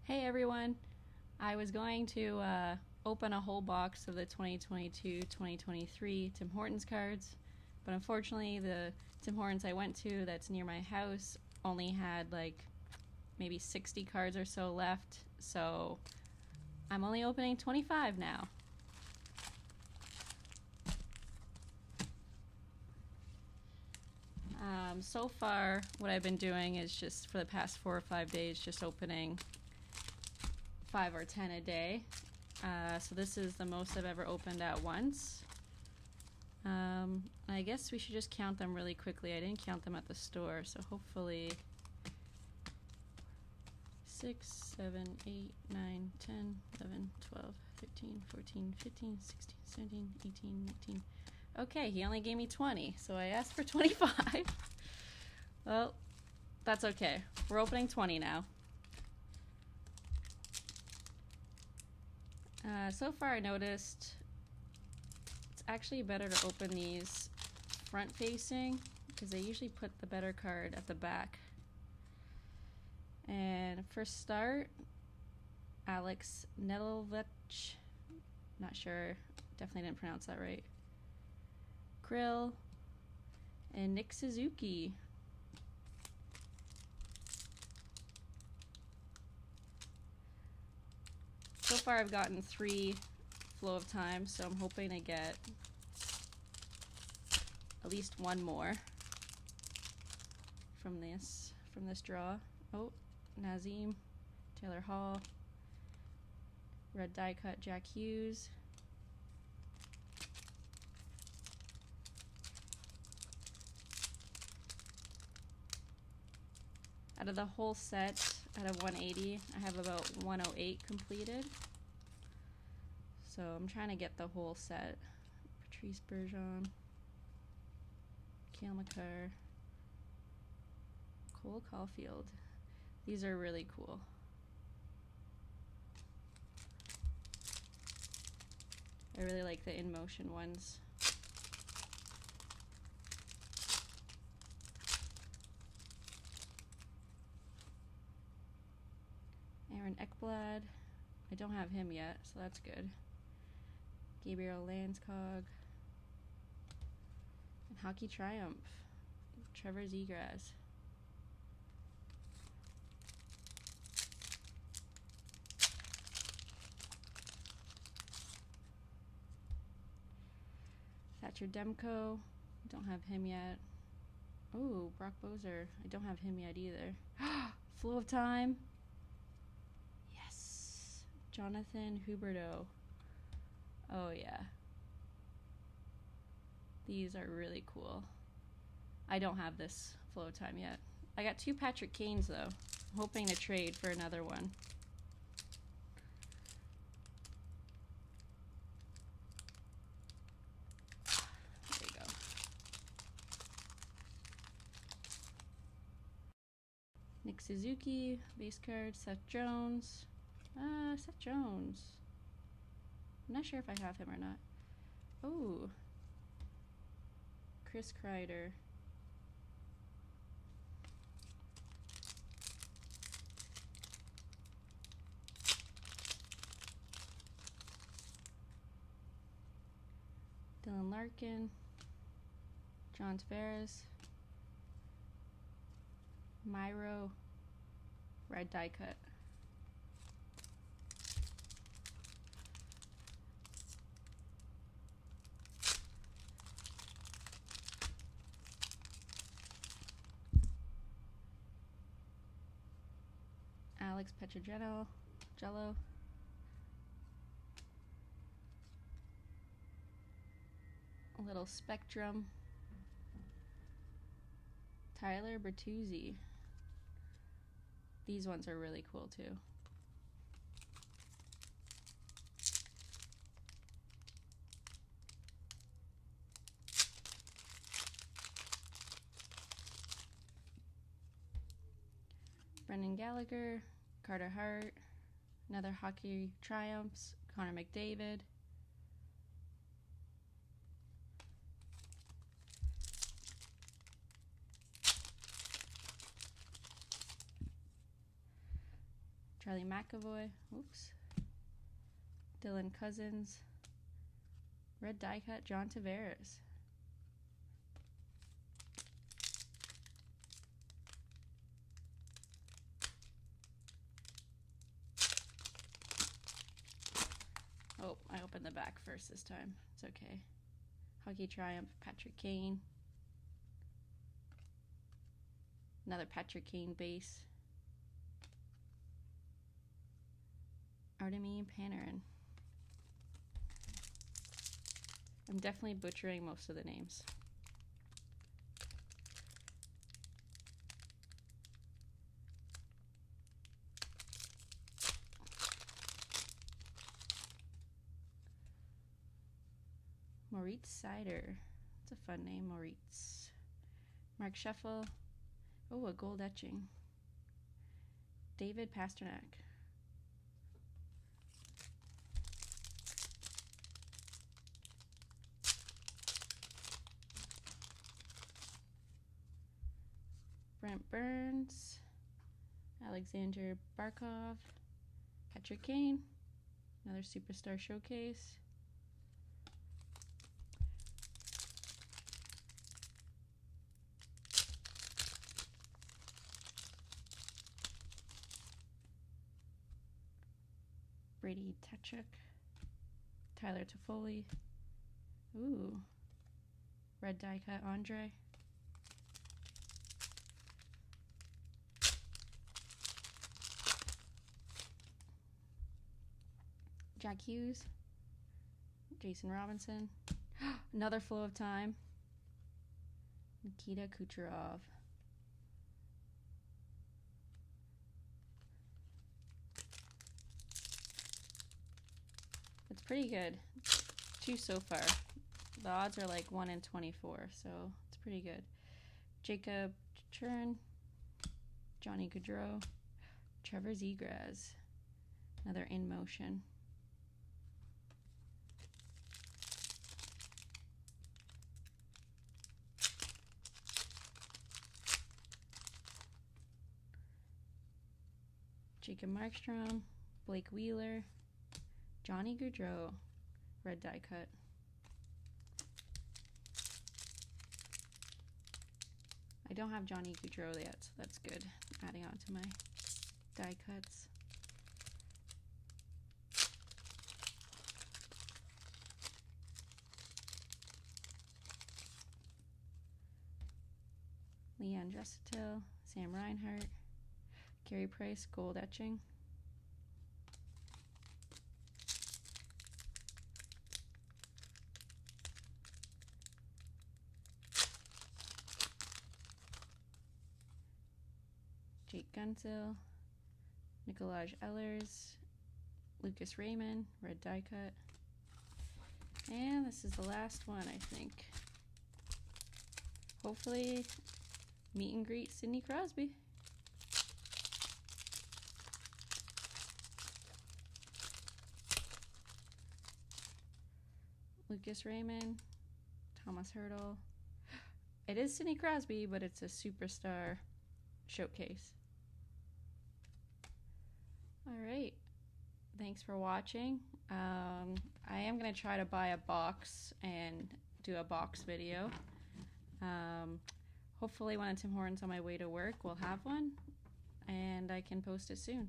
Hey everyone! I was going to open a whole box of the 2022-2023 Tim Hortons cards, but unfortunately the Tim Hortons I went to that's near my house only had like maybe 60 cards or so left, so I'm only opening 25 now. So far, what I've been doing is just for the past 4 or 5 days just opening 5 or 10 a day. So this is the most I've ever opened at once. I guess we should just count them really quickly. I didn't count them at the store, so hopefully 6, 7, 8, 9, 10, 11, 12, 13, 14, 15, 16, 17, 18, 19. Okay, he only gave me 20, so I asked for 25. Well, that's okay. We're opening 20 now. So far I noticed it's actually better to open these front facing because they usually put the better card at the back. And first start, Alex Nedeljkovic, not sure, definitely didn't pronounce that right. Krill and Nick Suzuki. So far I've gotten 3 flow of time, so I'm hoping to get at least one more from this draw. Oh, Nazem, Taylor Hall, red die cut Jack Hughes, out of the whole set, out of 180, I have about 108 completed. So I'm trying to get the whole set. Patrice Bergeron, Cale Makar, Cole Caulfield. These are really cool. I really like the in-motion ones. Aaron Ekblad. I don't have him yet, so that's good. Gabriel Landeskog. And Hockey Triumph. Trevor Zegras. Thatcher Demko. Don't have him yet. Ooh, Brock Bozer. I don't have him yet either. Flow of time. Yes. Jonathan Huberdeau. Oh yeah. These are really cool. I don't have this flow of time yet. I got 2 Patrick Kanes though. I'm hoping to trade for another one. There you go. Nick Suzuki, base card, Seth Jones. Seth Jones. I'm not sure if I have him or not. Oh. Chris Kreider. Dylan Larkin. John Tavares. Myro. Red die cut. Alex Petrojello, Jello. A little Spectrum. Tyler Bertuzzi. These ones are really cool too. Brendan Gallagher, Carter Hart, another Hockey Triumphs, Connor McDavid. Charlie McAvoy. Oops. Dylan Cousins. Red die cut, John Tavares. Oh, I opened the back first this time. It's okay. Hockey Triumph, Patrick Kane. Another Patrick Kane base. Artemi Panarin. I'm definitely butchering most of the names. Moritz Seider. It's a fun name, Moritz. Mark Scheffel. Oh, a gold etching. David Pasternak. Brent Burns. Alexander Barkov. Patrick Kane. Another Superstar Showcase. Brady Tkachuk. Tyler Toffoli. Ooh. Red die cut Andre. Jack Hughes. Jason Robinson. Another Flow of Time. Nikita Kucherov. It's pretty good. 2 so far. The odds are like 1 in 24, so it's pretty good. Jacob Churn. Johnny Gaudreau. Trevor Zegras. Another In Motion. Jacob Markstrom. Blake Wheeler. Johnny Gaudreau. Red die cut. I don't have Johnny Gaudreau yet, so that's good. Adding on to my die cuts. Leanne Draisaitl. Sam Reinhart. Carey Price, gold etching. Jake Guentzel, Nikolaj Ehlers, Lucas Raymond, red die cut. And this is the last one, I think. Hopefully, meet and greet Sidney Crosby. Lucas Raymond, Thomas Hertl. It is Sidney Crosby, but it's a Superstar Showcase. All right. Thanks for watching. I am going to try to buy a box and do a box video. Hopefully when Tim Hortons on my way to work, we'll have one, and I can post it soon.